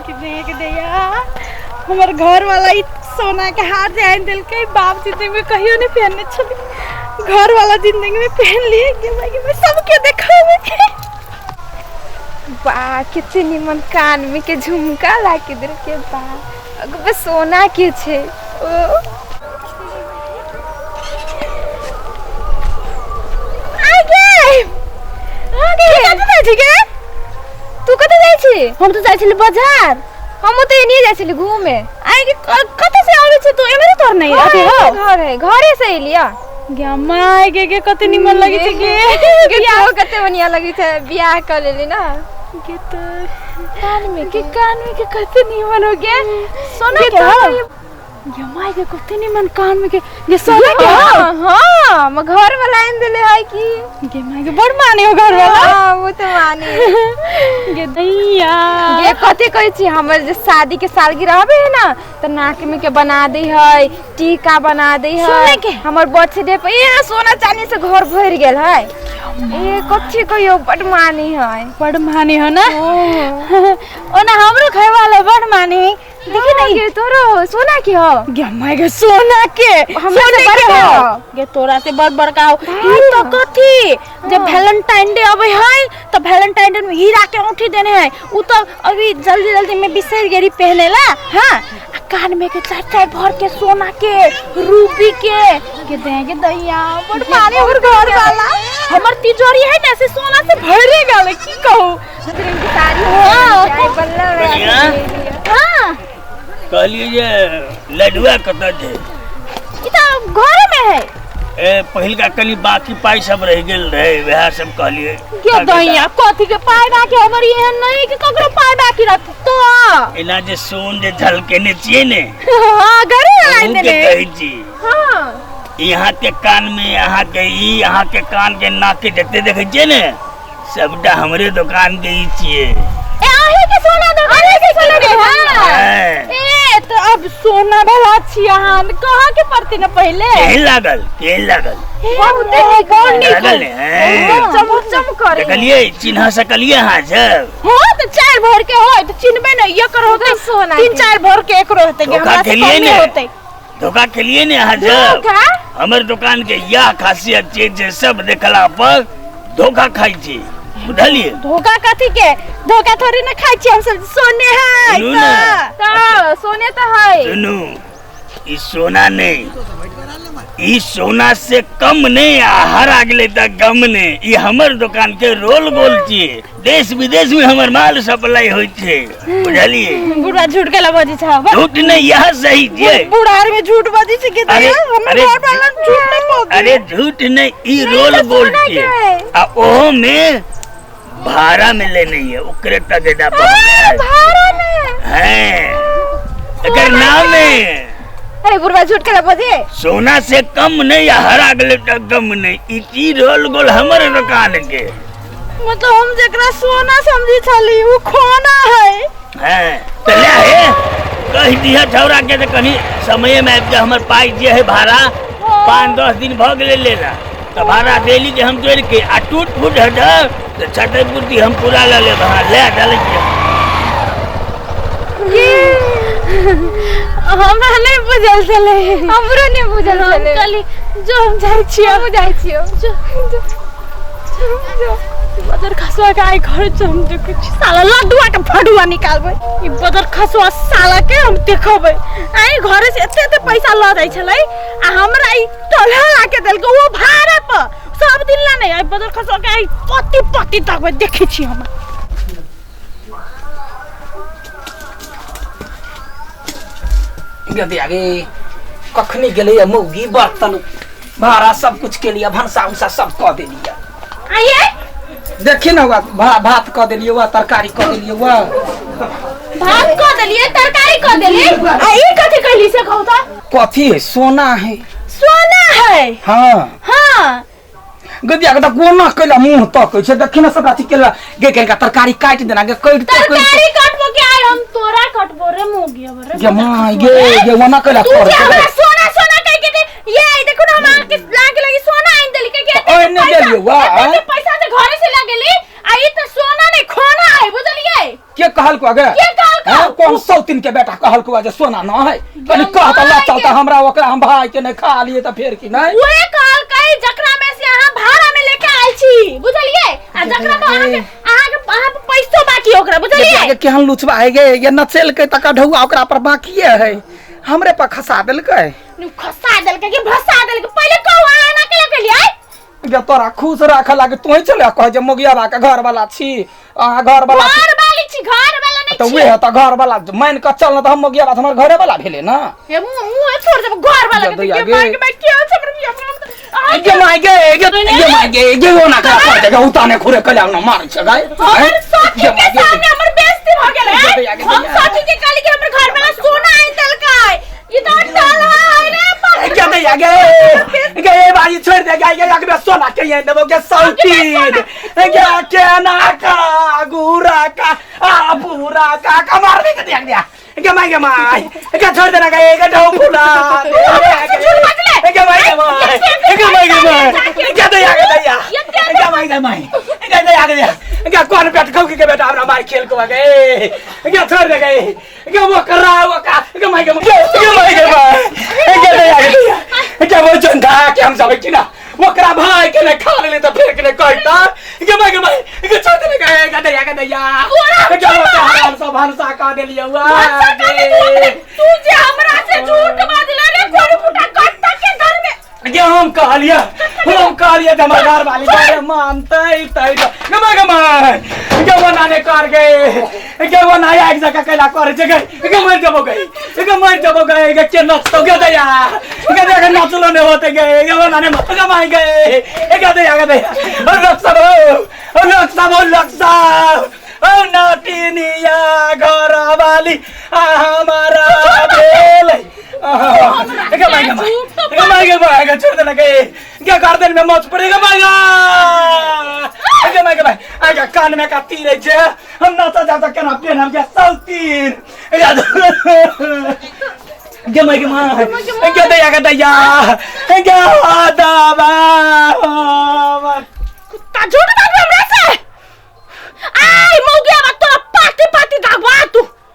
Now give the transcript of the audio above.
कि देख दिया हमार घर वाला सोना के हाथ से आइन दिल के बाप जिंदगी में कहियो नहीं पहनने चली घर वाला जिंदगी में पहन लिए कि मैं सबके दिखावे वाह कितनी निमन कान में के झुमका ला के दिल के बा अगो सोना के छे ओ तू कते जाई छी हम तो जाई छी बाजार हम तो एनी जाई छी घूमे आई के कते से आवे छी तू एमे तोर नहीं आती हो घर है घरे से लिया गे माय के कते निमन लगी छी गे बियाह कते बढ़िया लगी छे बियाह कर लेली ना गे तो कान में के कते निमन हो गया सोना के हो गे माय के कते निमन कान में के ये सोना के हां हम घर वाला इन दिले है की गे माय के बड़ माने हो घर वाला हां वो तो माने गे दैया ये कते कहै छी हमर जे शादी के सालगिरह है ना त नाक में के बना दे है टीका बना दे है सोना के हमर बर्थडे पे ये सोना चांदी से घर भर गेल है ए कच्ची कहियो बड़ मानी है बड़ माने हो ना ओना हमरो खाए वाला बड़ माने देखी नहीं ये तोरो सोना के हो गे माय के सोना के हमरा से बड़ हो गे तोरा से बड़ बड़का हो ई तो कथी जब वैलेंटाइन डे आवे है तो वैलेंटाइन डे में हीरा के औंठी देने है उ तो अभी जल्दी जल्दी में बिसर गेरी पहनेला हां कान में के चार भर के सोना के रूबी के देंगे दैया बड़ मारे और घर वाला हमर तिजोरी है ना से सोना से भरे गेल की कहू की साड़ी हां बढ़िया हां कहलिए जे लडुआ कत थे ई तो घर में है ए पहिल का कनी बाकी पाई सब रह गेल रहे वह सब कहलिए के दैया कथी के पाई बाकी हमर ये नहीं कि ककरो पाई बाकी रख तो एना जे सोन जे झलकेने छिए ने हां घरे आइ के देने कहै छी हां यहाँ के कान में यहाँ के ई यहाँ के कान के नाक के जते देखे छिए ने सबटा हमरे दुकान के ई छिए ए आहे के सोना दुकान के सोना के हां ए तो अब सोना भला छी अहां कहां के पड़ती न पहले केहन लागल बहुत ही कौन लागल चमक करे देखलिए चिन्ह सकलिए हां सब हां तो चार भर के होय तो चिन्हबे न ये करो होते सोना तीन चार भर के एक होते के धोखा हमरा से खेलिए कम ने होते धोखा खेलिए ने हां सब हमर दुकान के यह खासियत छै जे सब देखला पर धोखा खाई छी बुझलिए धोखा कथी के धोखा थोड़ी न खाई छी हम सब सोने है सुनू ना। तो सोने तो है सुनू ई सोना नहीं ई सोना से कम नहीं हरा गेले तक गम नहीं ई हमर दुकान के रोल गोल छिए देश विदेश में हमर माल सप्लाई होय छे बुझलिए बुढ़ा झूठ के लबजी छ झूठ नहीं यह सही छे बुढ़ार में झूठ बजी छ के अरे, हमर अरे, घर वाला झूठ नहीं बोलते अरे झूठ नहीं ई रोल गोल छिए आ ओहो में भाड़ा में ले नहीं है ओकरे का देदा पर भाड़ा में है एकर नाम है अरे बुढ़वा झूठ के लबजे सोना से कम नहीं हरा गले तक कम नहीं इसी रोल गोल हमर दुकान के मतलब हम जेकरा सोना समझी छली वो खोना है तो ले है कह दिया छौरा के तो कहीं समय में आबि के हमर पाई जे है भाड़ा 5-10 दिन भ गेले लेला तो भाड़ा देली जे हम जोड़ के आ टूट फूट हटा तो छठे पूर्ति हम पूरा ले ले भाड़ा ले डाले हमरा नहीं बुझल चले हमरो नहीं बुझल चले चली जो हम जाई छियो हम जाई छियो बदर खसवा के आई घर हम जो कुछ साला लड्डुआ के फड़ुआ निकालबे ई बदर खसवा साला के हम देखबे आई घर से एते पैसा ल जाई छलै आ हमरा ई टोला ला के देल को वो भाड़े पर सब दिन ला नहीं आई बदर खसवा के आई पति तक देखै छी हम गदे आगे कखनी गेले मौगी बर्तन भाड़ा सब कुछ के लिए भंसा उनसा सब कह देलिए आइए देखी ना भात कह देलिए हुआ तरकारी कह देलिए हुआ भात को देलिए तरकारी को देलिए आ ई कथि कहली से कहू त कथी है सोना है हाँ हाँ गदिया के त कोना कैला मुंह तक छै देखी ना सब अथी केला गे के तरकारी काट देना गे काट तरकारी काटबो के आय हम तोरा काटबो रे मोगिया रे गे माय गे वना कैला तू कर जे हमरा सोना कह के ये देखो ना हम के लागे लगी सोना आइन देली के ओए ने देलियो वा पैसा से घरे से लागेली आ ई त सोना नहीं खोना है बुझलिए के कहल को आगे के कहल हां कौन सौतीन के बेटा कहल को जे सोना न है कनी कहता ला चलता हमरा ओकरा हम भाई के नहीं खा लिए त फेर की नहीं ओए कहल कई जकरा में से अहाँ भाड़ा में लेके आइल छी बुझलिए आ जकरा में अहाँ पैसो बाकी ओकरा बुझलिए ये केहन लुचबा है गे ये नचेल के तका ढौआ ओकरा पर बाकी है हमरे पर खसा देलकै नु खसा देलकै कि भसा देलकै पहले कहू अहाँ ना के लेके लिए गे तोरा खुश राख लागे तू ही चले कह जे मोगियाबा के घर वाला छी अहाँ घर वाला घर वाली छी घर वाला नहीं तो छी वे त घर वाला मान के चल न त हम मोगियाबा हमर घरे वाला भेले ना ये मुंह छोड़ जब घर वाला के मार के बैठ के छ पर गे माय गे वो ना कर पड़ जाएगा उताने खुरे कल्या न मार छ गाय हमर साथी के सामने हमर बेइज्जती हो गेलै हम साथी के काली के हमर घर वाला सोना आइ देलकै ये तो डाला है रे क्या दे गे ये भाई छोड़ दे गे के सोना के ये देबो के सौतीन क्या के ना का गुरा का आ पूरा का कमार दे के दिया के माय के छोड़ देना के ढो फुला के माय क्या दे के माय क्या कौन पेट खौ के बेटा हमरा मार खेल को गए क्या छोड़ दे गए क्या वो कर रहा वो का के माय क्या वो चंदा के हम सब की ना वो करा भाई के ने खा ले तो फिर के ने कहता के माय के छोड़ दे गए का दैया क्या वो हराम सब हंसा का दे लिया हुआ तू जे हमरा से झूठ बाजले रे कोन फुटा कट्टा के घर में क्या हम कह लिया घर वाली बारे मानते तई क्या वो नाने कर गए क्या वो नया एक जगह कैला कर जगह क्या मर जब गए के नच तो गया दया क्या देखा नचलो ने होते गए क्या वो नाने मत कमाई गए क्या दया लक्सा ओ नाटिनिया घर वाली हमारा बेल क्या छोड़ देना क्या गार्डन में मौज पड़ेगा भाई कान में का तीर है हम नाचा जाता क्या ना हम क्या सौतीन क्या दया क्या दबा